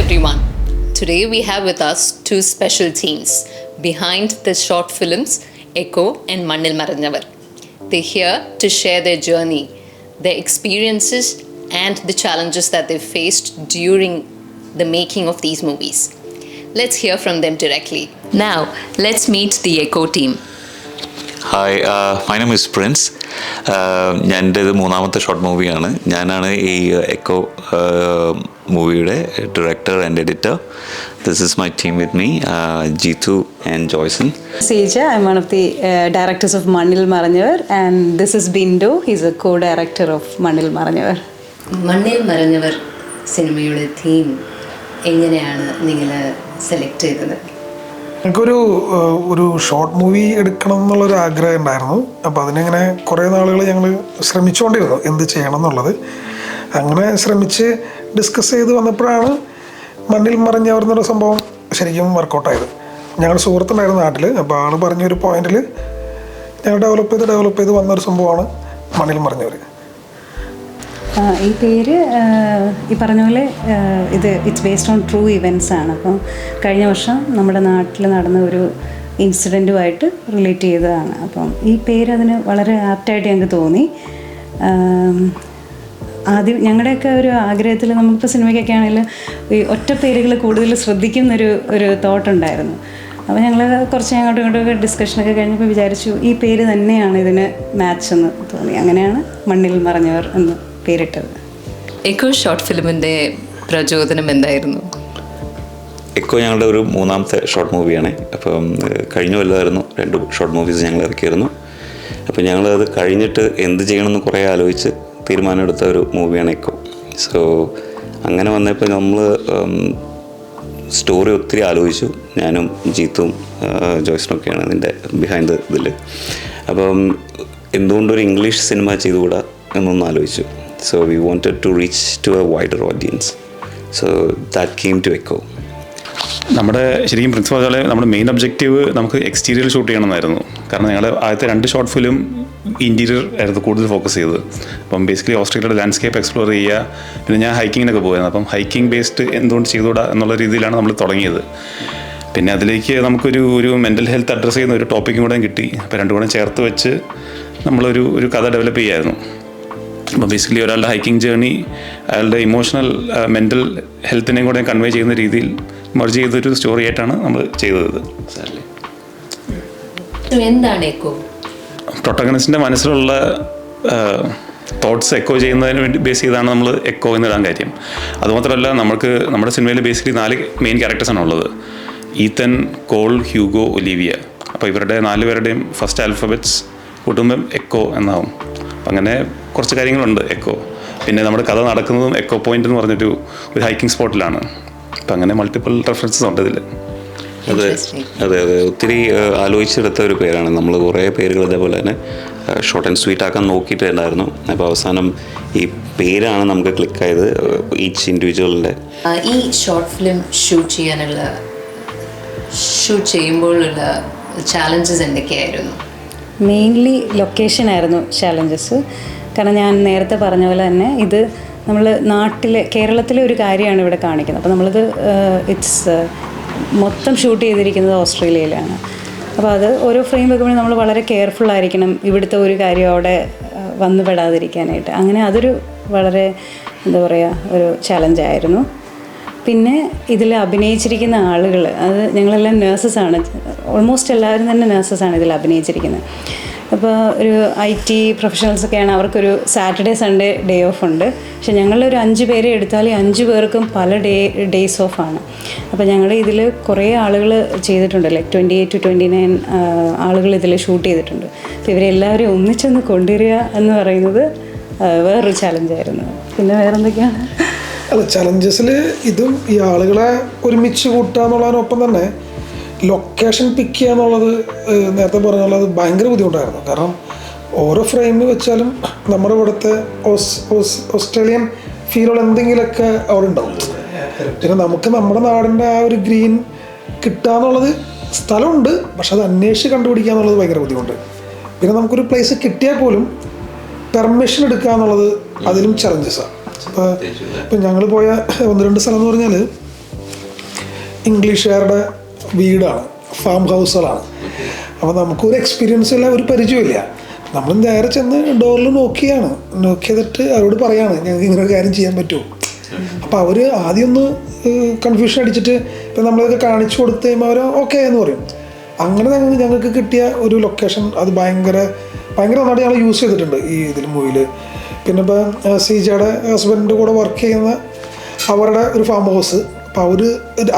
everyone. Today we have with us two special teams behind the short films Echo and Mannil Maranjavar. They're here to share their journey, their experiences and the challenges that they've faced during the making of these movies. Let's hear from them directly. Now, let's meet the Echo team. Hi, my name is Prince. ഞാനെൻ്റേത് മൂന്നാമത്തെ short മൂവിയാണ്. ഞാനാണ് ഈ echo മൂവിയുടെ director and editor. This is my team with me, Jeetu and Joyson. Seja, I'm one of the directors of Mannil Maranjavar, and this is Bindu. He's a co-director of Mannil Maranjavar. Mannil Maranjavar സിനിമയുടെ theme എങ്ങനെയാണ് നിങ്ങൾ select ചെയ്തത്? എനിക്കൊരു short movie എടുക്കണം എന്നുള്ളൊരു ആഗ്രഹം ഉണ്ടായിരുന്നു. അപ്പോൾ അതിനിങ്ങനെ കുറേ നാളുകൾ ഞങ്ങൾ ശ്രമിച്ചുകൊണ്ടിരുന്നു എന്ത് ചെയ്യണം എന്നുള്ളത്. അങ്ങനെ ശ്രമിച്ച് ഡിസ്കസ് ചെയ്ത് വന്നപ്പോഴാണ് മണ്ണിൽ മറഞ്ഞവർ എന്നൊരു സംഭവം ശരിക്കും വർക്കൗട്ടായത്. ഞങ്ങളുടെ സുഹൃത്തുണ്ടായിരുന്നു നാട്ടിൽ. അപ്പോൾ ആൾ പറഞ്ഞൊരു പോയിന്റിൽ ഞങ്ങൾ ഡെവലപ്പ് ചെയ്ത് വന്നൊരു സംഭവമാണ് മണ്ണിൽ മറഞ്ഞവർ. ഈ പേര് ഈ പറഞ്ഞ പോലെ it's based on true events ആണ്. അപ്പം കഴിഞ്ഞ വർഷം നമ്മുടെ നാട്ടിൽ നടന്ന ഒരു ഇൻസിഡൻറ്റുമായിട്ട് റിലേറ്റ് ചെയ്തതാണ്. അപ്പം ഈ പേര് അതിന് വളരെ ആപ്റ്റായിട്ട് ഞങ്ങൾക്ക് തോന്നി. ആദ്യം ഞങ്ങളുടെയൊക്കെ ഒരു ആഗ്രഹത്തിൽ നമുക്കിപ്പോൾ സിനിമയ്ക്കൊക്കെ ആണെങ്കിൽ ഈ ഒറ്റ പേരുകൾ കൂടുതൽ ശ്രദ്ധിക്കുന്നൊരു തോട്ടുണ്ടായിരുന്നു. അപ്പോൾ ഞങ്ങൾ കുറച്ച് അങ്ങോട്ടും ഇങ്ങോട്ടൊക്കെ ഡിസ്കഷനൊക്കെ കഴിഞ്ഞപ്പോൾ വിചാരിച്ചു ഈ പേര് തന്നെയാണ് ഇതിന് മാച്ച് എന്ന് തോന്നി. അങ്ങനെയാണ് മണ്ണിൽ മറഞ്ഞവർ എന്ന് പേരിട്ടത്. എക്കോ ഷോർട്ട് ഫിലിമിൻ്റെ പ്രചോദനം എന്തായിരുന്നു? എക്കോ ഞങ്ങളുടെ ഒരു മൂന്നാമത്തെ ഷോർട്ട് മൂവിയാണ്. അപ്പം കഴിഞ്ഞ കൊല്ലമായിരുന്നു 2 ഷോർട്ട് മൂവീസ് ഞങ്ങൾ ഇറക്കിയിരുന്നു. അപ്പോൾ ഞങ്ങളത് കഴിഞ്ഞിട്ട് എന്ത് ചെയ്യണമെന്ന് കുറേ ആലോചിച്ച് തീരുമാനമെടുത്ത ഒരു മൂവിയാണ് എക്കോ. സോ അങ്ങനെ വന്നപ്പോൾ നമ്മൾ സ്റ്റോറി ഒത്തിരി ആലോചിച്ചു. ഞാനും ജീത്തും ജോയ്സിനൊക്കെയാണ് ഇതിൻ്റെ ബിഹൈൻഡ് ഇതിൽ. അപ്പം എന്തുകൊണ്ടൊരു ഇംഗ്ലീഷ് സിനിമ ചെയ്തുകൂടാ എന്നൊന്ന് ആലോചിച്ചു. So we wanted to reach to a wider audience. So that came to Echo. നമ്മുടെ ശരിക്കും പ്രിൻസിപ്പൽ പറഞ്ഞാൽ നമ്മുടെ മെയിൻ ഒബ്ജക്റ്റീവ് നമുക്ക് എക്സ്റ്റീരിയർ ഷൂട്ട് ചെയ്യണമെന്നായിരുന്നു. കാരണം ഞങ്ങൾ ആദ്യത്തെ 2 ഷോർട്ട് ഫിലിം ഇൻറ്റീരിയർ ആയിരുന്നു കൂടുതൽ ഫോക്കസ് ചെയ്തത്. അപ്പം ബേസിക്കലി ഓസ്ട്രേലിയയുടെ ലാൻഡ്സ്കേപ്പ് എക്സ്പ്ലോർ ചെയ്യുക. പിന്നെ ഞാൻ ഹൈക്കിങ്ങിനൊക്കെ പോയിരുന്നു. അപ്പം ഹൈക്കിംഗ് ബേസ്ഡ് എന്തുകൊണ്ട് ചെയ്തുകൂടാ എന്നുള്ള രീതിയിലാണ് നമ്മൾ തുടങ്ങിയത്. പിന്നെ അതിലേക്ക് നമുക്കൊരു മെൻ്റൽ ഹെൽത്ത് അഡ്രസ്സ് ചെയ്യുന്ന ഒരു ടോപ്പിക്കും കൂടെ കിട്ടി. അപ്പോൾ രണ്ടും കൂടെ ചേർത്ത് വെച്ച് നമ്മളൊരു കഥ ഡെവലപ്പ് ചെയ്യായിരുന്നു. അപ്പോൾ ബേസിക്കലി ഒരാളുടെ ഹൈക്കിംഗ് ജേർണി അയാളുടെ ഇമോഷണൽ മെൻ്റൽ ഹെൽത്തിനെയും കൂടെ കൺവേ ചെയ്യുന്ന രീതിയിൽ മെർജ് ചെയ്തൊരു സ്റ്റോറി ആയിട്ടാണ് നമ്മൾ ചെയ്തത്. എന്താണ് എക്കോ? പ്രൊട്ടഗണിസ്റ്റിൻ്റെ മനസ്സിലുള്ള തോട്ട്സ് എക്കോ ചെയ്യുന്നതിന് വേണ്ടി ബേസ് ചെയ്താണ് നമ്മൾ എക്കോ എന്നിടാൻ കാര്യം. അതുമാത്രമല്ല നമ്മുടെ സിനിമയിൽ ബേസിക്കലി 4 മെയിൻ ക്യാരക്ടേഴ്സാണ് ഉള്ളത്. ഈത്തൻ, കോൾ, ഹ്യൂഗോ, ഒലീവിയ. അപ്പോൾ ഇവരുടെ 4 പേരുടെയും ഫസ്റ്റ് ആൽഫബറ്റ്സ് കൂട്ടുമ്പം എക്കോ എന്നാവും. അങ്ങനെ കുറച്ച് കാര്യങ്ങളുണ്ട് എക്കോ. പിന്നെ നമ്മുടെ കഥ നടക്കുന്നതും എക്കോ പോയിൻ്റ് എന്ന് പറഞ്ഞൊരു ഹൈക്കിംഗ് സ്പോട്ടിലാണ്. അപ്പം അങ്ങനെ മൾട്ടിപ്പിൾ റെഫറൻസസ് ഉണ്ട് ഇതിൽ. അതെ ഒത്തിരി ആലോചിച്ചെടുത്ത ഒരു പേരാണ്. നമ്മൾ കുറേ പേരുകൾ ഇതേപോലെ തന്നെ ഷോർട്ട് ആൻഡ് സ്വീറ്റ് ആക്കാൻ നോക്കിയിട്ടുണ്ടായിരുന്നു. അപ്പോൾ അവസാനം ഈ പേരാണ് നമുക്ക് ക്ലിക്കായത് ഈച്ച് ഇൻഡിവിജ്വലിൻ്റെ. ഈ ഷോർട്ട് ഫിലിം ഷൂട്ട് ചെയ്യുമ്പോഴുള്ള ചാലഞ്ചസ് എന്തൊക്കെയായിരുന്നു? മെയിൻലി ലൊക്കേഷനായിരുന്നു ചാലഞ്ചസ്. കാരണം ഞാൻ നേരത്തെ പറഞ്ഞ പോലെ തന്നെ ഇത് നമ്മൾ കേരളത്തിലെ ഒരു കാര്യമാണ് ഇവിടെ കാണിക്കുന്നത്. അപ്പോൾ നമ്മളിത് മൊത്തം ഷൂട്ട് ചെയ്തിരിക്കുന്നത് ഓസ്ട്രേലിയയിലാണ്. അപ്പോൾ അത് ഓരോ ഫ്രെയിം വെക്കുമ്പോഴും നമ്മൾ വളരെ കെയർഫുള്ളായിരിക്കണം ഇവിടുത്തെ ഒരു കാര്യം അവിടെ വന്നു പെടാതിരിക്കാനായിട്ട്. അങ്ങനെ അതൊരു വളരെ ഒരു ചലഞ്ചായിരുന്നു. പിന്നെ ഇതിൽ അഭിനയിച്ചിരിക്കുന്ന ആളുകൾ അത് ഞങ്ങളെല്ലാം നേഴ്സസാണ്. ഓൾമോസ്റ്റ് എല്ലാവരും തന്നെ നേഴ്സസാണ് ഇതിൽ അഭിനയിച്ചിരിക്കുന്നത്. അപ്പോൾ ഒരു IT പ്രൊഫഷണൽസൊക്കെയാണ്, അവർക്കൊരു സാറ്റർഡേ സൺഡേ ഡേ ഓഫ് ഉണ്ട്. പക്ഷെ ഞങ്ങളൊരു 5 പേരെ എടുത്താൽ 5 പേർക്കും പല ഡേയ്സ് ഓഫാണ്. അപ്പോൾ ഞങ്ങൾ ഇതിൽ കുറേ ആളുകൾ ചെയ്തിട്ടുണ്ട്. 28 to 29 ആളുകൾ ഇതിൽ ഷൂട്ട് ചെയ്തിട്ടുണ്ട്. അപ്പോൾ ഇവരെല്ലാവരും ഒന്നിച്ചൊന്ന് കൊണ്ടുവരിക എന്ന് പറയുന്നത് വേറൊരു ചലഞ്ചായിരുന്നു. പിന്നെ വേറെന്തൊക്കെയാണ് ചലഞ്ചസിൽ ഇതും ഈ ആളുകളെ ഒരുമിച്ച് കൂട്ടുക എന്നുള്ളതിനൊപ്പം തന്നെ ലൊക്കേഷൻ പിക്ക് ചെയ്യുക എന്നുള്ളത് നേരത്തെ പറഞ്ഞുള്ളത് ഭയങ്കര ബുദ്ധിമുട്ടായിരുന്നു. കാരണം ഓരോ ഫ്രെയിമിൽ വെച്ചാലും നമ്മുടെ ഇവിടുത്തെ ഓസ്ട്രേലിയൻ ഫീലുള്ള എന്തെങ്കിലുമൊക്കെ അവിടെ ഉണ്ടാവും. പിന്നെ നമുക്ക് നമ്മുടെ നാടിൻ്റെ ആ ഒരു ഗ്രീൻ കിട്ടുക എന്നുള്ളത് സ്ഥലമുണ്ട്, പക്ഷെ അത് അന്വേഷിച്ച് കണ്ടുപിടിക്കുക എന്നുള്ളത് ഭയങ്കര ബുദ്ധിമുട്ട്. പിന്നെ നമുക്കൊരു പ്ലേസ് കിട്ടിയാൽ പോലും പെർമിഷൻ എടുക്കുക എന്നുള്ളത് അതിലും ചലഞ്ചസാണ്. ഇപ്പം ഞങ്ങൾ പോയ 1-2 സ്ഥലം എന്ന് പറഞ്ഞാൽ ഇംഗ്ലീഷുകാരുടെ വീടാണ്, ഫാം ഹൗസുകളാണ്. അപ്പോൾ നമുക്കൊരു എക്സ്പീരിയൻസ് ഇല്ല, ഒരു പരിചയമില്ല. നമ്മൾ നേരെ ചെന്ന് ഡോറിൽ നോക്ക് ചെയ്തിട്ട് അവരോട് പറയാണ് ഞങ്ങൾക്ക് ഇങ്ങനെ ഒരു കാര്യം ചെയ്യാൻ പറ്റുമോ. അപ്പോൾ അവർ ആദ്യം ഒന്ന് കൺഫ്യൂഷൻ അടിച്ചിട്ട് ഇപ്പം നമ്മളതൊക്കെ കാണിച്ചു കൊടുത്ത് കഴിയുമ്പോൾ അവർ ഓക്കെ എന്ന് പറയും. അങ്ങനെ ഞങ്ങൾക്ക് കിട്ടിയ ഒരു ലൊക്കേഷൻ അത് ഭയങ്കര നന്നായിട്ട് ഞങ്ങൾ യൂസ് ചെയ്തിട്ടുണ്ട് ഈ ഇതിൽ മൂവിയിൽ. പിന്നെ ഇപ്പോൾ സീജയുടെ ഹസ്ബൻഡിൻ്റെ കൂടെ വർക്ക് ചെയ്യുന്ന അവരുടെ ഒരു ഫാം ഹൗസ്, അപ്പോൾ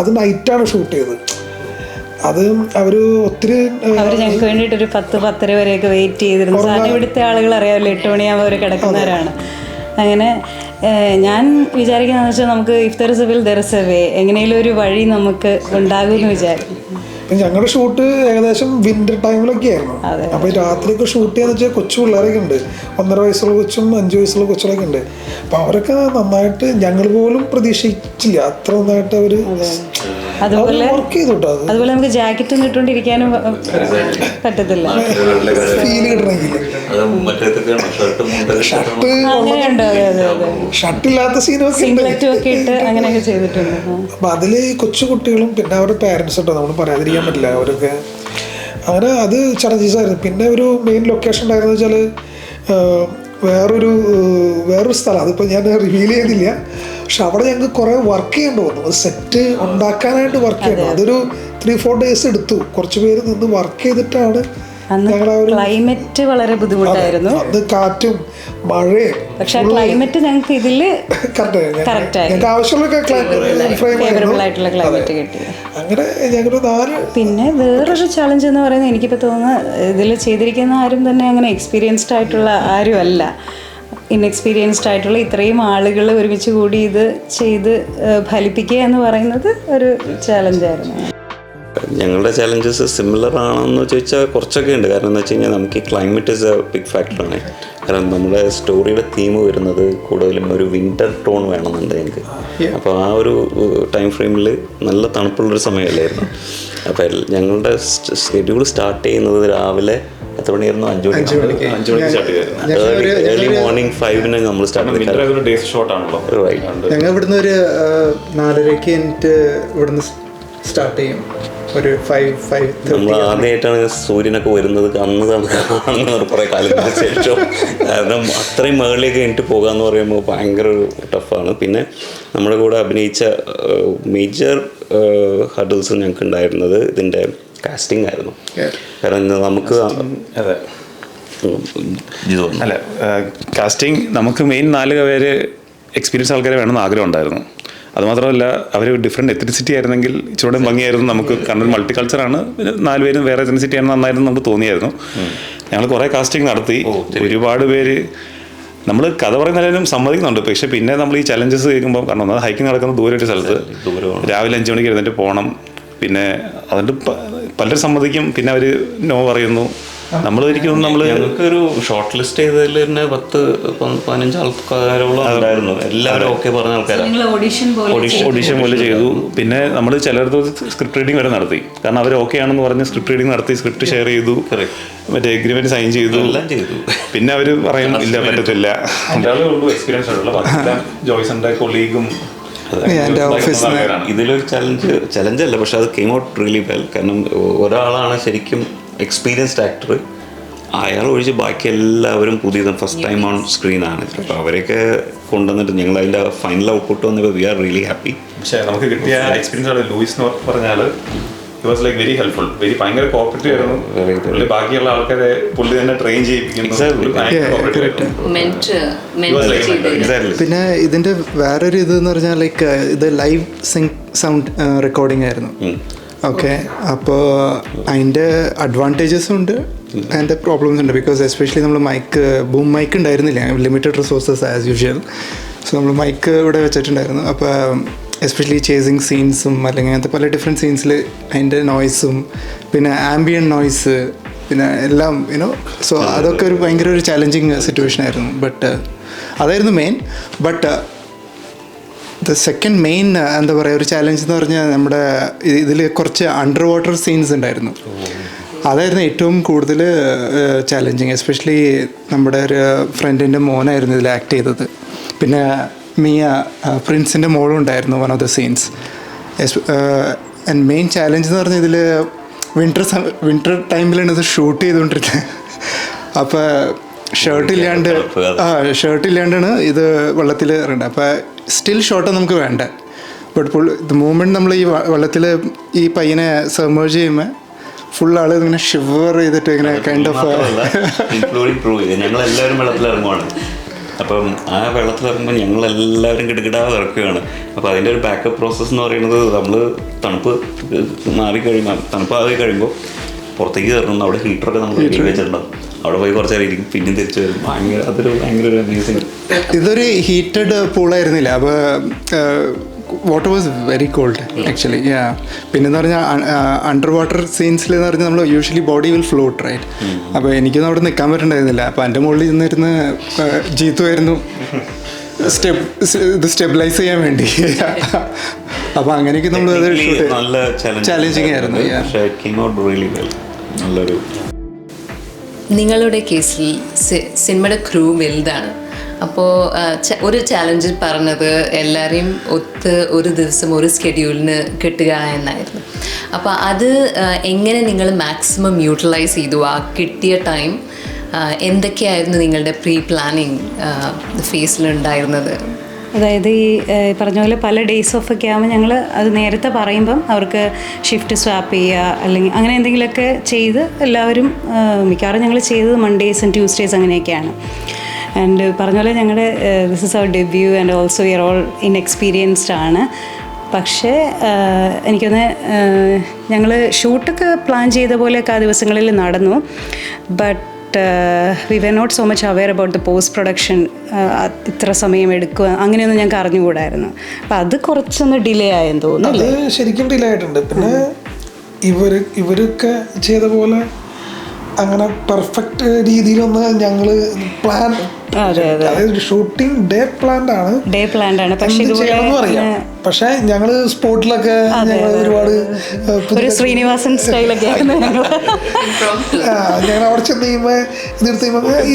അത് നൈറ്റാണ് ഷൂട്ട് ചെയ്തത്. അത് അവർ ഒത്തിരി ഞങ്ങൾക്ക് വേണ്ടിയിട്ട് ഒരു 10-10:30 വരെയൊക്കെ വെയിറ്റ് ചെയ്തിരുന്നു. സാറിന് ഇവിടുത്തെ ആളുകൾ അറിയാമല്ലോ, 8 മണിയാകുമ്പോൾ അവർ കിടക്കുന്നവരാണ്. അങ്ങനെ ഞാൻ വിചാരിക്കുന്നതെന്ന് വെച്ചാൽ നമുക്ക് if there is A will there is a way, എങ്ങനെയും ഒരു വഴി നമുക്ക് ഉണ്ടാകുമെന്ന് വിചാരിക്കും. ഞങ്ങളുടെ ഷൂട്ട് ഏകദേശം വിൻ്റർ ടൈമിലൊക്കെ ആയിരുന്നു. അപ്പോൾ രാത്രിയൊക്കെ ഷൂട്ട് ചെയ്യാന്ന് വെച്ചാൽ കൊച്ചു പിള്ളേരൊക്കെ ഉണ്ട്, 1.5 വയസ്സുള്ള കൊച്ചും 5 വയസ്സുള്ള കൊച്ചുകളൊക്കെ ഉണ്ട്. അപ്പോൾ അവരൊക്കെ നന്നായിട്ട്, ഞങ്ങൾ പോലും പ്രതീക്ഷിച്ചില്ല അത്ര നന്നായിട്ട് അവർ അതുപോലെ വർക്ക് ചെയ്തോട്ടോ. അതുപോലെ നമുക്ക് ജാക്കറ്റ് ഇട്ടുകൊണ്ടിരിക്കാനും പറ്റത്തില്ല, ഫീല് കിട്ടണമെങ്കിൽ. ഷർട്ടില്ലാത്ത സീനൊക്കെ ഇട്ട് അങ്ങനെയൊക്കെ ചെയ്തിട്ടുണ്ട്. അപ്പം അതിൽ കൊച്ചു കുട്ടികളും പിന്നെ അവരുടെ പാരൻസ് ഉണ്ടോ, നമ്മൾ പറയാതിരിക്കാൻ പറ്റില്ല. അവരൊക്കെ അങ്ങനെ അത് ചലഞ്ചസ് ആയിരുന്നു. പിന്നെ ഒരു മെയിൻ ലൊക്കേഷൻ ഉണ്ടായിരുന്നു വെച്ചാൽ വേറൊരു സ്ഥലം, അതിപ്പോൾ ഞാൻ റിവീൽ ചെയ്യുന്നില്ല. പക്ഷെ അവിടെ ഞങ്ങൾക്ക് കുറേ വർക്ക് ചെയ്യേണ്ടി വന്നു, അത് സെറ്റ് ഉണ്ടാക്കാനായിട്ട് വർക്ക് ചെയ്യണം. അതൊരു 3-4 ഡേയ്സ് എടുത്തു. കുറച്ച് പേര് നിന്ന് വർക്ക് ചെയ്തിട്ടാണ്. ക്ലൈമറ്റ് വളരെ ബുദ്ധിമുട്ടായിരുന്നു, അത് കാറ്റും മഴയും. പക്ഷെ ക്ലൈമറ്റ് ഞങ്ങൾക്ക് ഇതില് ഞങ്ങൾക്ക് ആവശ്യമുള്ള ക്ലൈമറ്റ് കിട്ടി. അങ്ങനെ ഞങ്ങൾ 4. പിന്നെ വേറൊരു ചലഞ്ച് എന്ന് പറയുന്നത് എനിക്കിപ്പോൾ തോന്നുന്നത് ഇതിൽ ചെയ്തിരിക്കുന്ന ആരും തന്നെ അങ്ങനെ എക്സ്പീരിയൻസ്ഡ് ആയിട്ടുള്ള ആരും അല്ല. ഇൻഎക്സ്പീരിയൻസ്ഡ് ആയിട്ടുള്ള ഇത്രയും ആളുകൾ ഒരുമിച്ച് കൂടി ഇത് ചെയ്ത് ഫലിപ്പിക്കുക എന്ന് പറയുന്നത് ഒരു ചലഞ്ചായിരുന്നു. ഞങ്ങളുടെ ചാലഞ്ചസ് സിമിലർ ആണെന്ന് ചോദിച്ചാൽ കുറച്ചൊക്കെ ഉണ്ട്. കാരണം എന്താ വെച്ച് കഴിഞ്ഞാൽ നമുക്ക് ഈ ക്ലൈമറ്റ് ഇസ് എ ബിഗ് ഫാക്ടറാണ്. കാരണം നമ്മുടെ സ്റ്റോറിയുടെ തീം വരുന്നത് കൂടുതലും ഒരു വിൻ്റർ ടോൺ വേണമെന്നുണ്ട് ഞങ്ങൾക്ക്. അപ്പോൾ ആ ഒരു ടൈം ഫ്രെയിമിൽ നല്ല തണുപ്പുള്ളൊരു സമയമല്ലായിരുന്നു. അപ്പോൾ ഞങ്ങളുടെ ഷെഡ്യൂൾ സ്റ്റാർട്ട് ചെയ്യുന്നത് രാവിലെ എത്ര മണിയായിരുന്നു? 5 മണിക്ക് സ്റ്റാർട്ട് ചെയ്തായിരുന്നു. ഏർലി മോർണിംഗ് 5 നമ്മൾ സ്റ്റാർട്ട് ചെയ്തു. ഞങ്ങൾ ഇവിടുന്ന് ഒരു 4:30 ഇവിടുന്ന് സ്റ്റാർട്ട് ചെയ്യും. ഒരു 5 നമ്മൾ ആദ്യമായിട്ടാണ് സൂര്യനൊക്കെ വരുന്നത് അന്ന് കുറേ കാലത്തിന് ശേഷം. കാരണം അത്രയും മുകളിലേക്ക് കഴിഞ്ഞിട്ട് പോകാമെന്ന് പറയുമ്പോൾ ഭയങ്കര ഒരു ടഫാണ്. പിന്നെ നമ്മുടെ കൂടെ അഭിനയിച്ച മേജർ ഹർഡിൽസ് ഞങ്ങൾക്ക് ഉണ്ടായിരുന്നത് ഇതിൻ്റെ കാസ്റ്റിംഗ് ആയിരുന്നു. കാരണം നമുക്ക് അല്ല കാസ്റ്റിംഗ് നമുക്ക് മെയിൻ 4 പേര് എക്സ്പീരിയൻസ് ആൾക്കാരെ വേണമെന്ന് ആഗ്രഹം ഉണ്ടായിരുന്നു. അതുമാത്രമല്ല അവർ ഡിഫറെൻറ്റ് എത്തനിസിറ്റി ആയിരുന്നെങ്കിൽ ഇച്ചിരൂടെ ഭംഗിയായിരുന്നു നമുക്ക്. കാരണം മൾട്ടി കൾച്ചറാണ്, 4 പേരും വേറെ എത്തനിസിറ്റി ആണെന്ന് നന്നായിരുന്നു നമുക്ക് തോന്നിയായിരുന്നു. ഞങ്ങൾ കുറേ കാസ്റ്റിംഗ് നടത്തി. ഒരുപാട് പേര് നമ്മൾ കഥ പറയുന്നതിനും സമ്മതിക്കുന്നുണ്ട്. പക്ഷേ പിന്നെ നമ്മൾ ഈ ചലഞ്ചസ് കേൾക്കുമ്പോൾ, കാരണം ഒന്നത് ഹൈക്കിങ് നടക്കുന്ന ദൂരൊരു സ്ഥലത്ത് രാവിലെ 5 മണിക്ക് എഴുന്നേറ്റ് പോകണം. പിന്നെ അതുകൊണ്ട് പലരും സമ്മതിക്കും, പിന്നെ അവർ നോ പറയുന്നു. നമ്മളൊരിക്കലും ഞങ്ങൾക്കൊരു ഷോർട്ട് ലിസ്റ്റ് ചെയ്തതിൽ തന്നെ 10-15 ആൾക്കാരോളം ഉണ്ടായിരുന്നു. എല്ലാവരും ഓക്കെ പറഞ്ഞ ആൾക്കാരാണ്. ഓഡിഷൻ പോലെ ചെയ്തു. പിന്നെ നമ്മൾ ചിലർക്ക് സ്ക്രിപ്റ്റ് റീഡിങ് വരെ നടത്തി. കാരണം അവർ ഓക്കെ ആണെന്ന് പറഞ്ഞ് സ്ക്രിപ്റ്റ് റീഡിങ് നടത്തി, സ്ക്രിപ്റ്റ് ഷെയർ ചെയ്തു, മറ്റേ എഗ്രിമെന്റ് സൈൻ ചെയ്തു, എല്ലാം ചെയ്തു. പിന്നെ അവർ പറയും ഇല്ല പറ്റത്തില്ല. എക്സ്പീരിയൻസ് ആയിട്ടുള്ള ജോയ്സന്റെ കൊളീഗും ഇതിലൊരു ചലഞ്ചല്ല, പക്ഷെ അത് കെയിം ഔട്ട് റിയലി വെൽ. കാരണം ഒരാളാണ് ശരിക്കും എക്സ്പീരിയൻസ്ഡ് ആക്ടർ, അയാൾ ഒഴിച്ച് ബാക്കി എല്ലാവരും പുതിയതും ഫസ്റ്റ് ടൈം ഓൺ സ്ക്രീനാണ്. അപ്പോൾ അവരെയൊക്കെ കൊണ്ടുവന്നിട്ട് ഞങ്ങൾ അതിൻ്റെ ഫൈനൽ ഔട്ട്പുട്ട് വന്നപ്പോൾ വി ആർ റിയലി ഹാപ്പി. പക്ഷേ നമുക്ക് കിട്ടിയ എക്സ്പീരിയൻസ് ലൂയിസ് എന്ന് പറഞ്ഞാൽ it was like very helpful, ഭയങ്കര കോപ്പറേറ്റീവ് ആയിരുന്നു. പുള്ളി ബാക്കിയുള്ള ആൾക്കാരെ പുള്ളി തന്നെ ട്രെയിൻ ചെയ്യിപ്പിക്കുന്നു. പിന്നെ ഇതിൻ്റെ വേറൊരു ഇതെന്ന് പറഞ്ഞാൽ ലൈക്ക് ഇത് ലൈവ് സൗണ്ട് റെക്കോർഡിംഗ് ആയിരുന്നു. ഓക്കെ, അപ്പോൾ അതിൻ്റെ അഡ്വാൻറ്റേജസും ഉണ്ട്, അതിൻ്റെ പ്രോബ്ലംസ് ഉണ്ട്. ബിക്കോസ് എസ്പെഷ്യലി നമ്മൾ ബൂം മൈക്ക് ഉണ്ടായിരുന്നില്ല, limited resources as usual. So നമ്മൾ മൈക്ക് ഇവിടെ വെച്ചിട്ടുണ്ടായിരുന്നു. അപ്പോൾ എസ്പെഷ്യലി ചേസിങ് സീൻസും അല്ലെങ്കിൽ അങ്ങനത്തെ പല ഡിഫറെൻറ്റ് സീൻസിൽ അതിൻ്റെ നോയ്സും പിന്നെ ആംബിയൻ നോയ്സ് പിന്നെ എല്ലാം സോ അതൊക്കെ ഒരു ഭയങ്കര ഒരു ചാലഞ്ചിങ് സിറ്റുവേഷൻ ആയിരുന്നു. ബട്ട് അതായിരുന്നു main. But the second main എന്താ പറയുക ഒരു ചാലഞ്ച് എന്ന് പറഞ്ഞാൽ നമ്മുടെ ഇതിൽ കുറച്ച് അണ്ടർ വാട്ടർ സീൻസ് ഉണ്ടായിരുന്നു. അതായിരുന്നു ഏറ്റവും കൂടുതൽ ചാലഞ്ചിങ്. എസ്പെഷ്യലി നമ്മുടെ ഒരു ഫ്രണ്ടിൻ്റെ മോനായിരുന്നു ഇതിൽ ആക്ട് ചെയ്തത്. പിന്നെ മിയ പ്രിൻസിൻ്റെ മോളും ഉണ്ടായിരുന്നു one of the scenes. And main challenge എന്ന് പറഞ്ഞാൽ ഇതിൽ വിൻ്റർ ടൈമിലാണ് ഇത് ഷൂട്ട് ചെയ്തുകൊണ്ടിരുന്നത്. അപ്പോൾ ഷർട്ടില്ലാണ്ടാണ് ഇത് വെള്ളത്തിൽ ഇറങ്ങുന്നത്. അപ്പോൾ സ്റ്റിൽ ഷോട്ട് നമുക്ക് വേണ്ട. ബട്ട് ദ മൂമെൻറ്റ് നമ്മൾ ഈ വെള്ളത്തിൽ ഈ പയ്യനെ സബ്മേർജ് ചെയ്യുമ്പോൾ ഫുൾ ആൾ ഇങ്ങനെ ഷിവർ ചെയ്തിട്ട് ഇങ്ങനെ കൈൻഡ് ഓഫ് ഞങ്ങളെല്ലാവരും വെള്ളത്തിലിറങ്ങുവാണ്. അപ്പം ആ വെള്ളത്തിലിറങ്ങുമ്പോൾ ഞങ്ങളെല്ലാവരും കിടക്കിടാതെ ഇറക്കുകയാണ്. അപ്പോൾ അതിൻ്റെ ഒരു ബാക്കപ്പ് പ്രോസസ്സ് എന്ന് പറയുന്നത് നമ്മൾ തണുപ്പ് തണുപ്പാകി കഴിയുമ്പോൾ പുറത്തേക്ക് കയറണം. അവിടെ ഹീറ്ററൊക്കെ നമ്മൾ വെച്ചിട്ടുണ്ടാവും. അവിടെ പോയി കുറച്ച് നേരം ഇരിക്കും, പിന്നെയും തിരിച്ചു വരും. ഭയങ്കര ഒരു അമേസിങ്. ഇതൊരു ഹീറ്റഡ് പൂളായിരുന്നില്ല. അപ്പോൾ water was very cold actually. പിന്നെന്ന് പറഞ്ഞാൽ അണ്ടർ വാട്ടർ സീൻസിൽ എന്ന് പറഞ്ഞാൽ നമ്മൾ usually body will float right. അപ്പോൾ എനിക്കൊന്നും അവിടെ നിൽക്കാൻ പറ്റുന്നുണ്ടായിരുന്നില്ല. അപ്പോൾ എൻ്റെ മുകളിൽ ചെന്നിരുന്ന് ജീത്തുമായിരുന്നു ഇത് സ്റ്റെബിലൈസ് ചെയ്യാൻ വേണ്ടി. അപ്പോൾ അങ്ങനെയൊക്കെ നമ്മൾ ചാലഞ്ചിങ് ആയിരുന്നു. നിങ്ങളുടെ കേസിൽ സിനിമയുടെ ക്രൂ വലുതാണ്. അപ്പോൾ ഒരു ചാലഞ്ചിൽ പറഞ്ഞത് എല്ലാവരെയും ഒത്ത് ഒരു ദിവസം ഒരു സ്കെഡ്യൂളിന് കിട്ടുക എന്നായിരുന്നു. അപ്പോൾ അത് എങ്ങനെ നിങ്ങൾ മാക്സിമം യൂട്ടിലൈസ് ചെയ്തു? ആ കിട്ടിയ ടൈം എന്തൊക്കെയായിരുന്നു നിങ്ങളുടെ പ്രീ പ്ലാനിങ് ഫേസിലുണ്ടായിരുന്നത്? അതായത് ഈ പറഞ്ഞ പോലെ പല ഡേയ്സ് ഓഫ് ഒക്കെ ആകുമ്പോൾ ഞങ്ങൾ അത് നേരത്തെ പറയുമ്പം അവർക്ക് ഷിഫ്റ്റ് സ്വാപ്പ് ചെയ്യുക അല്ലെങ്കിൽ അങ്ങനെ എന്തെങ്കിലുമൊക്കെ ചെയ്ത് എല്ലാവരും മിക്കവാറും ഞങ്ങൾ ചെയ്തത് മൺഡേയ്സ് ആൻഡ് ട്യൂസ്ഡേയ്സ് അങ്ങനെയൊക്കെയാണ്. ആൻഡ് പറഞ്ഞ പോലെ ഞങ്ങളുടെ this is our debut and also we are all inexperienced ആണ്. പക്ഷേ എനിക്കൊന്ന് ഞങ്ങൾ ഷൂട്ടൊക്കെ പ്ലാൻ ചെയ്ത പോലെയൊക്കെ ആ ദിവസങ്ങളിൽ നടന്നു. But we were not so much aware about the post production. ഇത്ര സമയം എടുക്കുക അങ്ങനെയൊന്നും ഞങ്ങൾക്ക് അറിഞ്ഞുകൂടായിരുന്നു. അപ്പം അത് കുറച്ചൊന്ന് ഡിലേ ആയെന്ന് തോന്നുന്നു. അത് ശരിക്കും ഡിലേ ആയിട്ടുണ്ട്. പിന്നെ ഇവരൊക്കെ ചെയ്ത പോലെ അങ്ങനെ പെർഫെക്റ്റ് രീതിയിലൊന്ന് ഞങ്ങൾ പ്ലാൻ, അതായത് ഷൂട്ടിംഗ് ഡേ പ്ലാൻഡ് ആണ്. പക്ഷെ ഞങ്ങള് സ്പോട്ടിലൊക്കെ ഞങ്ങൾ ഒരുപാട് ശ്രീനിവാസൻ സ്റ്റൈലൊക്കെ ഞങ്ങൾ അവിടെ ചെന്ന് കഴിയുമ്പോൾ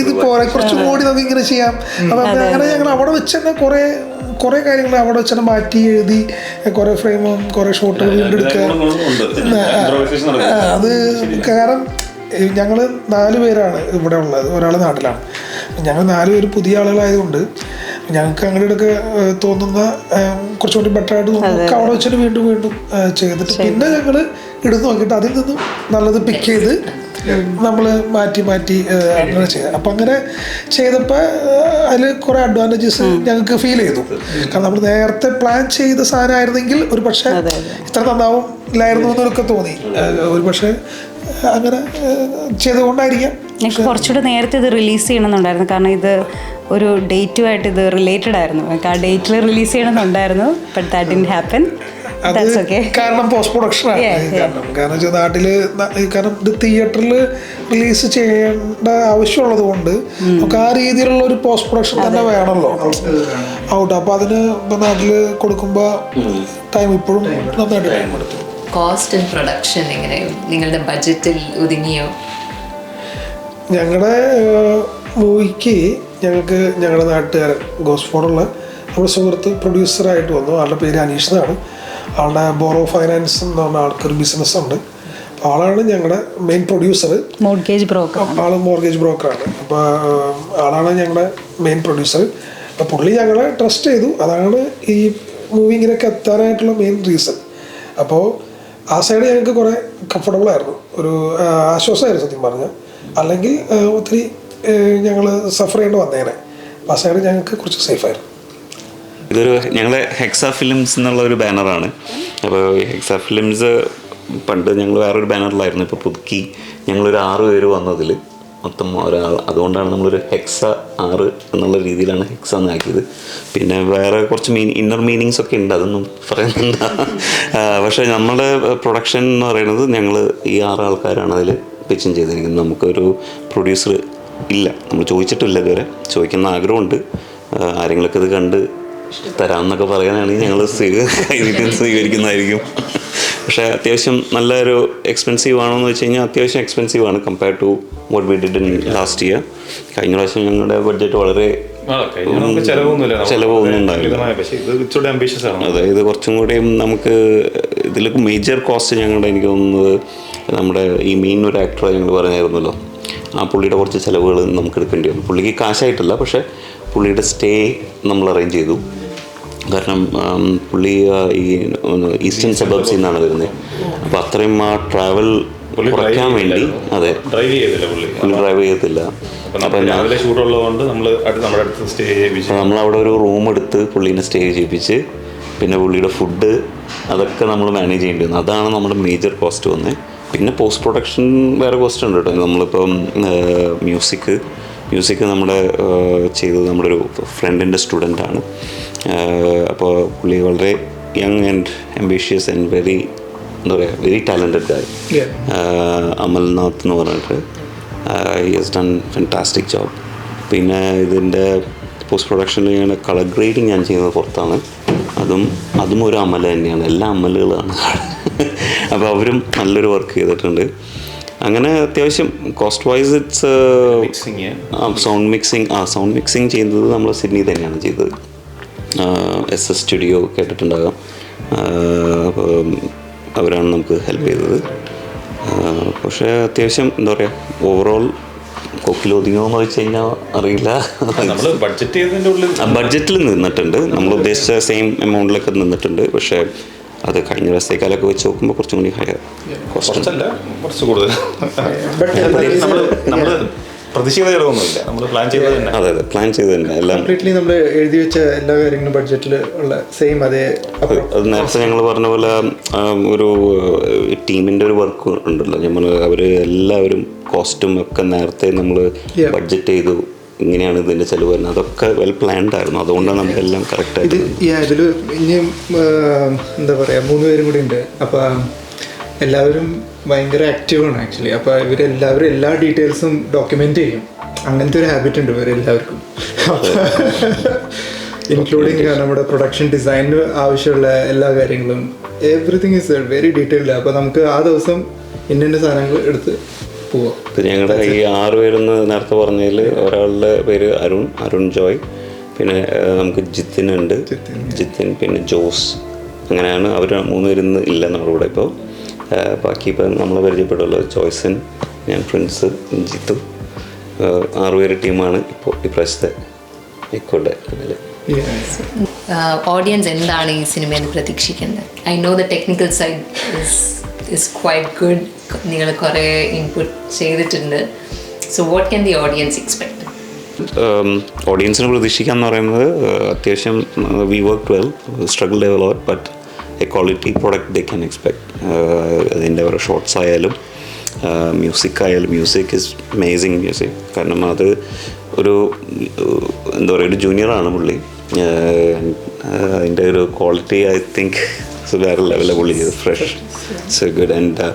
ഇത് പോരെ കുറച്ചും കൂടി നമുക്ക് ഇങ്ങനെ ചെയ്യാം. അപ്പം അങ്ങനെ ഞങ്ങൾ അവിടെ വെച്ച് തന്നെ കുറേ കാര്യങ്ങൾ അവിടെ വെച്ച് തന്നെ മാറ്റി എഴുതി കുറേ ഫ്രെയിമും കുറേ ഷോട്ടുകൾ വീണ്ടെടുക്കുക. അത് കാരണം ഞങ്ങൾ 4 പേരാണ് ഇവിടെ ഉള്ളത്, ഒരാൾ നാട്ടിലാണ്. ഞങ്ങൾ 4 പേര് പുതിയ ആളുകളായതുകൊണ്ട് ഞങ്ങൾക്ക് അങ്ങനെയൊക്കെ തോന്നുന്ന കുറച്ചുകൂടി ബെറ്ററായിട്ട് തോന്നുന്നു അവിടെ വെച്ചിട്ട് വീണ്ടും ചെയ്തിട്ട് പിന്നെ ഞങ്ങൾ എടുത്ത് നോക്കിയിട്ട് അതിൽ നിന്നും നല്ലത് പിക്ക് ചെയ്ത് നമ്മൾ മാറ്റി അങ്ങനെ ചെയ്തത്. അപ്പം അങ്ങനെ ചെയ്തപ്പോൾ അതിൽ കുറേ അഡ്വാൻറ്റേജസ് ഞങ്ങൾക്ക് ഫീൽ ചെയ്തു. കാരണം നമ്മൾ നേരത്തെ പ്ലാൻ ചെയ്ത സാധനമായിരുന്നെങ്കിൽ ഒരു പക്ഷേ ഇത്ര നന്നാവും ഇല്ലായിരുന്നു എന്നൊക്കെ തോന്നി. ഒരു പക്ഷേ അങ്ങനെ ചെയ്തുകൊണ്ടായിരിക്കാം ഞങ്ങൾക്ക് കുറച്ചുകൂടെ നേരത്തെ ഇത് റിലീസ് ചെയ്യണമെന്നുണ്ടായിരുന്നു. കാരണം ഇത് ഒരു ഡേറ്റുമായിട്ട് ഇത് റിലേറ്റഡ് ആയിരുന്നു. ആ ഡേറ്റിൽ റിലീസ് ചെയ്യണമെന്നുണ്ടായിരുന്നു. But that didn't happen. കാരണം പോസ്റ്റ് പ്രൊഡക്ഷൻ ആണ്. കാരണം വെച്ചാൽ നാട്ടില് കാരണം ഇത് തിയേറ്ററിൽ റിലീസ് ചെയ്യേണ്ട ആവശ്യമുള്ളത് കൊണ്ട് നമുക്ക് ആ രീതിയിലുള്ള ഒരു പോസ്റ്റ് പ്രൊഡക്ഷൻ തന്നെ വേണമല്ലോ ഔട്ട്. അപ്പോൾ അതിന് ഇപ്പം നാട്ടിൽ കൊടുക്കുമ്പോൾ ടൈം ഇപ്പോഴും നന്നായിട്ട് ടൈം എടുത്തു. കോസ്റ്റ് ആൻഡ് പ്രൊഡക്ഷൻ എങ്ങനെ നിങ്ങളുടെ ബഡ്ജറ്റിൽ ഒതുങ്ങിയോ? ഞങ്ങളുടെ മൂവിക്ക് ഞങ്ങളുടെ നാട്ടുകാരൻ ഗോസ്ഫോറുള്ള നമ്മുടെ സുഹൃത്ത് പ്രൊഡ്യൂസറായിട്ട് വന്നു. ആളുടെ പേര് അനീഷ് എന്നാണ്. ആളുടെ ബോറോ ഫൈനാൻസ് എന്ന് പറഞ്ഞ ആൾക്കൊരു ബിസിനസ് ഉണ്ട്. അപ്പോൾ ആളാണ് ഞങ്ങളുടെ മെയിൻ പ്രൊഡ്യൂസർ. Mortgage broker. ആൾ മോർഗേജ് ബ്രോക്കറാണ്. അപ്പോൾ ആളാണ് ഞങ്ങളുടെ മെയിൻ പ്രൊഡ്യൂസർ. അപ്പോൾ പുള്ളി ഞങ്ങളെ ട്രസ്റ്റ് ചെയ്തു. അതാണ് ഈ മൂവി ഇങ്ങനെയൊക്കെ എത്താനായിട്ടുള്ള മെയിൻ റീസൺ. അപ്പോൾ ആ സൈഡ് ഞങ്ങൾക്ക് കുറേ കംഫർട്ടബിൾ ആയിരുന്നു, ഒരു ആശ്വാസമായിരുന്നു സത്യം പറഞ്ഞാൽ. അല്ലെങ്കിൽ ഒത്തിരി ഞങ്ങൾ സഫർ ചെയ്യേണ്ടി വന്നേനെ. അപ്പോൾ ആ സൈഡ് ഞങ്ങൾക്ക് കുറച്ച് സേഫായിരുന്നു. ഇതൊരു ഞങ്ങളെ ഹെക്സ ഫിലിംസ് എന്നുള്ള ഒരു ബാനറാണ്. അപ്പോൾ ഈ ഹെക്സ ഫിലിംസ് പണ്ട് ഞങ്ങൾ വേറൊരു ബാനറിലായിരുന്നു. ഇപ്പോൾ പുതുക്കി ഞങ്ങളൊരു 6 പേര് വന്നതിൽ മൊത്തം ഒരാൾ. അതുകൊണ്ടാണ് നമ്മളൊരു ഹെക്സ 6 എന്നുള്ള രീതിയിലാണ് ഹെക്സ എന്നാക്കിയത്. പിന്നെ വേറെ കുറച്ച് ഇന്നർ മീനിങ്സ് ഒക്കെ ഉണ്ട്, അതൊന്നും പറയുന്നുണ്ട്. പക്ഷേ നമ്മളുടെ പ്രൊഡക്ഷൻ എന്ന് പറയുന്നത് ഞങ്ങൾ ഈ 6 ആൾക്കാരാണ് അതിൽ പിച്ചും ചെയ്തിരിക്കുന്നത്. നമുക്കൊരു പ്രൊഡ്യൂസർ ഇല്ല, നമ്മൾ ചോദിച്ചിട്ടില്ല ഇതുവരെ. ചോദിക്കുന്ന ആഗ്രഹമുണ്ട്. ആരെങ്കിലുമൊക്കെ ഇത് കണ്ട് തരാമെന്നൊക്കെ പറയാനാണെങ്കിൽ ഞങ്ങൾ സ്വീകരിക്കുന്നതായിരിക്കും. പക്ഷേ അത്യാവശ്യം നല്ലൊരു എക്സ്പെൻസീവ് ആണോ എന്ന് വെച്ച് കഴിഞ്ഞാൽ അത്യാവശ്യം എക്സ്പെൻസീവ് ആണ് compared to what we did in last year. കഴിഞ്ഞ പ്രാവശ്യം ഞങ്ങളുടെ ബഡ്ജറ്റ് വളരെ ചിലവൊന്നും ഉണ്ടാവില്ല. അതെ, ഇത് കുറച്ചും കൂടിയും നമുക്ക് ഇതിൽ മേജർ കോസ്റ്റ് ഞങ്ങളുടെ എനിക്ക് തോന്നുന്നത് നമ്മുടെ ഈ മെയിൻ ഒരു ആക്ടറെ ഞങ്ങൾ പറഞ്ഞായിരുന്നല്ലോ, ആ പുള്ളിയുടെ കുറച്ച് ചിലവുകൾ നമുക്ക് എടുക്കേണ്ടി വന്നു. പുള്ളിക്ക് കാശായിട്ടില്ല, പക്ഷേ പുള്ളിയുടെ സ്റ്റേ നമ്മൾ അറേഞ്ച് ചെയ്തു. കാരണം പുള്ളി ഈ ഈസ്റ്റേൺ സബർബ്സിൽ നിന്നാണ് വരുന്നത്. അപ്പോൾ അത്രയും ആ ട്രാവൽ കുറയ്ക്കാൻ വേണ്ടി അതെ ഡ്രൈവ് ചെയ്യത്തില്ല. അപ്പം നമ്മളവിടെ ഒരു റൂം എടുത്ത് പുള്ളീനെ സ്റ്റേ ചെയ്യിപ്പിച്ച് പിന്നെ പുള്ളിയുടെ ഫുഡ് അതൊക്കെ നമ്മൾ മാനേജ് ചെയ്യേണ്ടി വന്നു. അതാണ് നമ്മുടെ മേജർ കോസ്റ്റ് വന്നത്. പിന്നെ പോസ്റ്റ് പ്രൊഡക്ഷൻ വേറെ കോസ്റ്റ് ഉണ്ട് കേട്ടോ. നമ്മളിപ്പം മ്യൂസിക് നമ്മുടെ ചെയ്തത് നമ്മുടെ ഒരു ഫ്രണ്ടിൻ്റെ സ്റ്റുഡൻ്റാണ്. അപ്പോൾ പുള്ളി വളരെ young and ambitious and very talented guy. Amalnath എന്ന് പറഞ്ഞിട്ട് he has done fantastic job. പിന്നെ ഇതിൻ്റെ പോസ്റ്റ് പ്രൊഡക്ഷനിൽ ഞാൻ കളർ ഗ്രേഡിങ് ഞാൻ ചെയ്യുന്നത് പുറത്താണ്. അതും ഒരു അമല തന്നെയാണ്, എല്ലാ അമലുകളാണ്. അപ്പോൾ അവരും നല്ലൊരു വർക്ക് ചെയ്തിട്ടുണ്ട്. അങ്ങനെ അത്യാവശ്യം cost wise it's sound mixing ചെയ്യുന്നത് നമ്മൾ സിഡ്നി തന്നെയാണ് ചെയ്തത്. SS സ്റ്റുഡിയോ കേട്ടിട്ടുണ്ടാകാം. അപ്പോൾ അവരാണ് നമുക്ക് ഹെൽപ്പ് ചെയ്തത്. പക്ഷേ അത്യാവശ്യം എന്താ പറയുക, ഓവറോൾ കൊക്കിലൊതുങ്ങോ എന്ന് വെച്ച് കഴിഞ്ഞാൽ അറിയില്ല. ബഡ്ജറ്റിൽ നിന്നിട്ടുണ്ട്, നമ്മൾ ഉദ്ദേശിച്ച സെയിം എമൗണ്ടിലൊക്കെ നിന്നിട്ടുണ്ട്. പക്ഷേ അത് കഴിഞ്ഞ ദിവസത്തേക്കാലൊക്കെ വെച്ച് നോക്കുമ്പോൾ കുറച്ചും കൂടി ഹയർ കോസ്റ്റ്, കുറച്ച് കൂടുതൽ. അതെ പ്ലാൻ ചെയ്ത് തന്നെ എല്ലാം നമ്മൾ എഴുതി വെച്ച എല്ലാ കാര്യങ്ങളും ബഡ്ജറ്റിൽ ഉള്ള സെയിം അതേ. അത് നേരത്തെ ഞങ്ങൾ പറഞ്ഞ പോലെ ഒരു ടീമിൻ്റെ ഒരു വർക്ക് ഉണ്ടല്ലോ, അവർ എല്ലാവരും കോസ്റ്റും ഒക്കെ നേരത്തെ നമ്മൾ ബഡ്ജറ്റ് ചെയ്തു. ഇങ്ങനെയാണ് ഇതിൻ്റെ ചിലവ് വരുന്നത്, അതൊക്കെ വെൽ പ്ലാൻഡ് ആയിരുന്നു. അതുകൊണ്ടാണ് നമുക്കെല്ലാം കറക്റ്റായിട്ട്. ഇതിൽ ഇനിയും എന്താ പറയുക 3 പേരും കൂടി ഉണ്ട്. അപ്പം എല്ലാവരും ഭയങ്കര ആക്റ്റീവാണ് ആക്ച്വലി. അപ്പോൾ ഇവരെല്ലാവരും എല്ലാ ഡീറ്റെയിൽസും ഡോക്യുമെൻ്റ് ചെയ്യും. അങ്ങനത്തെ ഒരു ഹാബിറ്റ് ഉണ്ട് ഇവരെല്ലാവർക്കും, ഇൻക്ലൂഡിങ് നമ്മുടെ പ്രൊഡക്ഷൻ ഡിസൈനിന് ആവശ്യമുള്ള എല്ലാ കാര്യങ്ങളും. Everything is very detailed. അപ്പോൾ നമുക്ക് ആ ദിവസം ഇന്ന സാധനങ്ങൾ എടുത്ത് പോവാം. ഞങ്ങളുടെ ഈ 6 പേരെന്ന് നേരത്തെ പറഞ്ഞതിൽ ഒരാളുടെ പേര് അരുൺ ജോയ്, പിന്നെ നമുക്ക് ജിത്തിൻ, പിന്നെ ജോസ്. അങ്ങനെയാണ് അവർ 3 പേരിന്ന് ഇല്ല നമ്മുടെ കൂടെ ഇപ്പോൾ. ബാക്കി ഇപ്പം നമ്മൾ പരിചയപ്പെടുമല്ലോ, ജോയ്സൺ, ഞാൻ, പ്രിൻസ്, ജിത്തു. 6 പേര് ടീമാണ് ഇപ്പോൾ ഇപ്രാവശ്യത്തെ എക്കോയുടെ പിന്നിൽ. ഓഡിയൻസ് എന്താണ് ഈ സിനിമയിൽ പ്രതീക്ഷിക്കേണ്ടത്? I know the technical side is quite good. നിങ്ങൾ കുറേ ഇൻപുട്ട് ചെയ്തിട്ടുണ്ട്. So what can the audience expect? ഓഡിയൻസിന് പ്രതീക്ഷിക്കാമെന്ന് പറയുന്നത് അത്യാവശ്യം we work well, struggle the lot, but a quality product they can expect. അതിൻ്റെ ഓരോ ഷോർട്സ് ആയാലും മ്യൂസിക് ഈസ് അമേസിങ് മ്യൂസിക്. കാരണം അത് ഒരു എന്താ പറയുക, ഒരു ജൂനിയറാണ് പുള്ളി. അതിൻ്റെ ഒരു ക്വാളിറ്റി ഐ തിങ്ക് വേറെ ലെവലിൽ പുള്ളി ചെയ്ത് ഫ്രഷ്, സോ ഗുഡ്. ആൻഡ്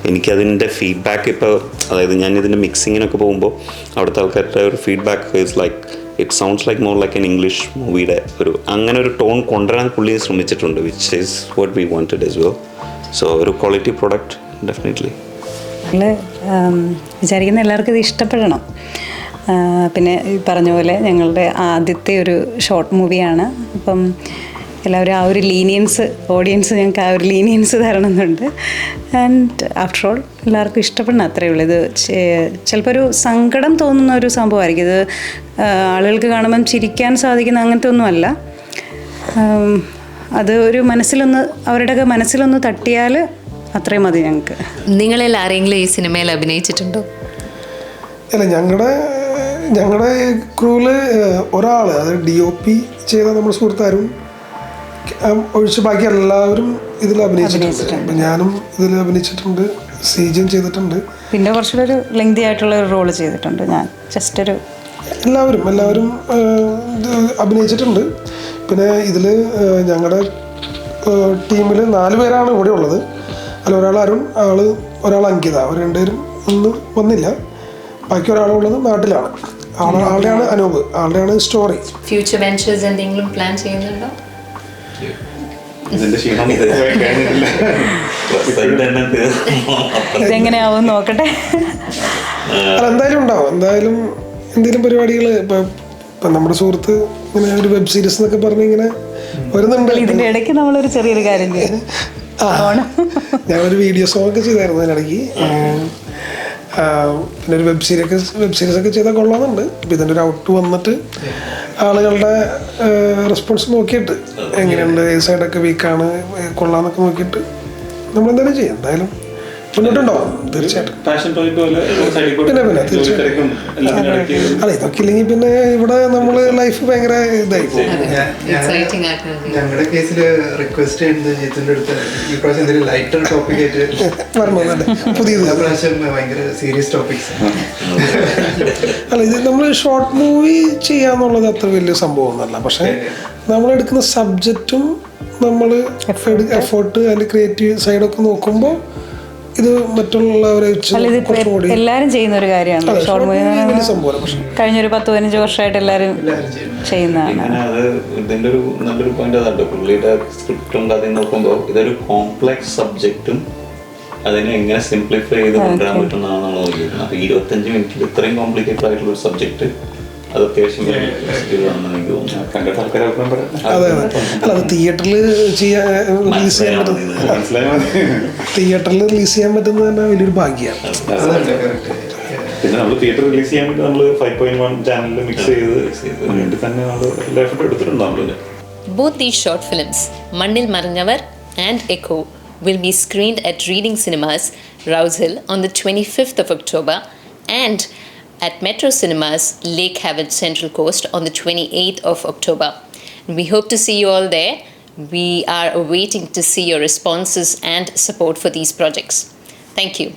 എനിക്കതിൻ്റെ ഫീഡ്ബാക്ക് ഇപ്പോൾ, അതായത് ഞാൻ ഇതിൻ്റെ മിക്സിങ്ങിനൊക്കെ പോകുമ്പോൾ അവിടുത്തെ ആൾക്കാരുടെ ഒരു feedback is like it sounds like more like an English മൂവിയുടെ അങ്ങനെ ഒരു ടോൺ കൊണ്ടുവരാൻ പുള്ളി ശ്രമിച്ചിട്ടുണ്ട്, which is what we wanted as well. So ഒരു ക്വാളിറ്റി പ്രോഡക്റ്റ് ഡെഫിനറ്റ്ലി. നമ്മൾ വിചാരിക്കുന്ന എല്ലാവർക്കും ഇത് ഇഷ്ടപ്പെടണം. പിന്നെ ഈ പറഞ്ഞ പോലെ ഞങ്ങളുടെ ആദ്യത്തെ ഒരു ഷോർട്ട് മൂവിയാണ്. അപ്പം എല്ലാവരും ആ ഒരു ലീനിയൻസ്, ഓഡിയൻസ് ഞങ്ങൾക്ക് ആ ഒരു ലീനിയൻസ് തരണമെന്നുണ്ട്. ആൻഡ് ആഫ്റ്റർ ഓൾ എല്ലാവർക്കും ഇഷ്ടപ്പെടണം, അത്രയേ ഉള്ളൂ. ഇത് ചിലപ്പോൾ ഒരു സങ്കടം തോന്നുന്ന ഒരു സംഭവമായിരിക്കും. ഇത് ആളുകൾക്ക് കാണുമ്പം ചിരിക്കാൻ സാധിക്കുന്ന അങ്ങനത്തെ ഒന്നുമല്ല. അത് ഒരു അവരുടെയൊക്കെ മനസ്സിലൊന്ന് തട്ടിയാൽ അത്രയും മതി ഞങ്ങൾക്ക്. നിങ്ങളിൽ ആരെങ്കിലും ഈ സിനിമയിൽ അഭിനയിച്ചിട്ടുണ്ടോ? അല്ല, ഞങ്ങളുടെ ക്രൂവിൽ ഒരാൾ, അതായത് DOP ചെയ്ത നമ്മുടെ സുഹൃത്താരും ഒഴിച്ച് ബാക്കി എല്ലാവരും ഇതിൽ അഭിനയിച്ചിട്ടുണ്ട്. അപ്പം ഞാനും ഇതിൽ അഭിനയിച്ചിട്ടുണ്ട്, സീജൻ ചെയ്തിട്ടുണ്ട്. പിന്നെ കുറച്ചുകൂടെ ഒരു ലെങ്തി ആയിട്ടുള്ള ഒരു റോള് ചെയ്തിട്ടുണ്ട് ഞാൻ. ജസ്റ്റ് ഒരു എല്ലാവരും അഭിനയിച്ചിട്ടുണ്ട്. പിന്നെ ഇതിൽ ഞങ്ങളുടെ ടീമിൽ 4 പേരാണ് ഇവിടെ ഉള്ളത്. അതിൽ ഒരാൾ അരുൺ, ഒരാൾ അങ്കിത, അവർ 2 പേരും ഒന്ന് വന്നില്ല. ബാക്കി ഒരാളുള്ളത് നാട്ടിലാണ്. ആളുടെയാണ് അനൂപ്, ആളുടെയാണ് സ്റ്റോറി. ഫ്യൂച്ചർ വെഞ്ചേഴ്സ് എന്തെങ്കിലും പ്ലാൻ ചെയ്യുന്നുണ്ടോ? ഇതിന്റെ ക്ഷീണം കഴിഞ്ഞിട്ടില്ല. ഇതെങ്ങനെയാവും നോക്കട്ടെ. അല്ല എന്തായാലും ഉണ്ടാവും. എന്തായാലും എന്തെങ്കിലും പരിപാടികൾ ഇപ്പം നമ്മുടെ സുഹൃത്ത് ഇങ്ങനെ ഒരു വെബ് സീരീസ് എന്നൊക്കെ പറഞ്ഞ് ഇങ്ങനെ വരുന്നുണ്ട്. ഇതിന്റെ ഇടയ്ക്ക് നമ്മളൊരു ചെറിയൊരു കാര്യം ചെയ്തു. ഞങ്ങളൊരു വീഡിയോ സോങ് ഒക്കെ ചെയ്തായിരുന്നു അതിനിടയ്ക്ക്. പിന്നെ ഒരു വെബ് സീരീസ് ഒക്കെ ചെയ്താൽ കൊള്ളാമെന്നുണ്ട്. അപ്പം ഇതിൻ്റെ ഒരു ഔട്ട് വന്നിട്ട് ആളുകളുടെ റെസ്പോൺസ് നോക്കിയിട്ട് എങ്ങനെയുണ്ട്, ഏത് സൈഡൊക്കെ വീക്കാണ്, കൊള്ളാമെന്നൊക്കെ നോക്കിയിട്ട് നമ്മളെന്തായാലും ചെയ്യാം. എന്തായാലും മുന്നോട്ടുണ്ടാവും തീർച്ചയായിട്ടും. പിന്നെ തീർച്ചയായിട്ടും. അല്ല ഇതൊക്കെ ഇല്ലെങ്കിൽ പിന്നെ ഇവിടെ നമ്മൾ ലൈഫ് ഭയങ്കര ഇതായി പോകും. ഞങ്ങളുടെ കേസിൽ റിക്വസ്റ്റ് ചെയ്യുന്നത് ജിത്തിന്റെ അടുത്ത് ഈ പ്രാവശ്യം എന്തെങ്കിലും ലൈറ്റർ ടോപ്പിക് ആയിട്ട് പറഞ്ഞത് പുതിയത് പ്രാവശ്യം ഭയങ്കര സീരിയസ് ടോപ്പിക്സ്. അല്ല ഇത് നമ്മൾ ഷോർട്ട് മൂവി ചെയ്യാന്നുള്ളത് അത്ര വലിയ സംഭവമൊന്നുമല്ല. പക്ഷെ നമ്മളെടുക്കുന്ന സബ്ജക്റ്റും നമ്മൾ എഫേർട്ട് അതിൻ്റെ ക്രിയേറ്റീവ് സൈഡൊക്കെ നോക്കുമ്പോൾ ഇത് മറ്റുള്ളവരെ എല്ലാരും ചെയ്യുന്ന ഒരു കാര്യമാണ് ഷോർട്ട് മൂവി. കഴിഞ്ഞൊരു 10-15 വർഷമായിട്ട് എല്ലാവരും ചെയ്യുന്നതാണ്. അത് ഇതിൻ്റെ ഒരു നല്ലൊരു പോയിന്റ് അതാണ്. പുള്ളിയുടെ സ്ക്രിപ്റ്റ് ഉണ്ട്, അതിൽ നോക്കുമ്പോൾ ഇതൊരു കോംപ്ലക്സ് സബ്ജക്റ്റും അതിനെ എങ്ങനെ സിംപ്ലിഫൈ ചെയ്ത് കൊണ്ടുവരാൻ പറ്റുന്നതാണെന്നാണ് നോക്കിയിരുന്നത്. അപ്പോൾ 25 മിനിറ്റിൽ ഇത്രയും കോംപ്ലിക്കേറ്റഡ് ആയിട്ടുള്ള ഒരു സബ്ജക്റ്റ് അത് അത്യാവശ്യം എനിക്ക് തോന്നുന്നു. അതെ അല്ല അത് തിയേറ്ററിൽ റിലീസ് ചെയ്യാൻ പറ്റുന്നത് തന്നെ വലിയൊരു ഭാഗ്യമാണ്. പിന്നെ നമ്മൾ തിയേറ്റർ റിലീസ് ചെയ്യാൻ വേണ്ടി നമ്മൾ 5.1 ചാനലിൽ മിക്സ് ചെയ്ത് വേണ്ടി തന്നെ നമ്മൾ എല്ലാ എഫർട്ടും എടുത്തിട്ടുണ്ടാവുമല്ലോ. Both these short films, Mannil Maranjavar and Echo, will be screened at Reading Cinemas, Rouse Hill on the 25th of October and at Metro Cinemas, Lake Haven Central Coast on the 28th of October. We hope to see you all there. We are awaiting to see your responses and support for these projects. Thank you.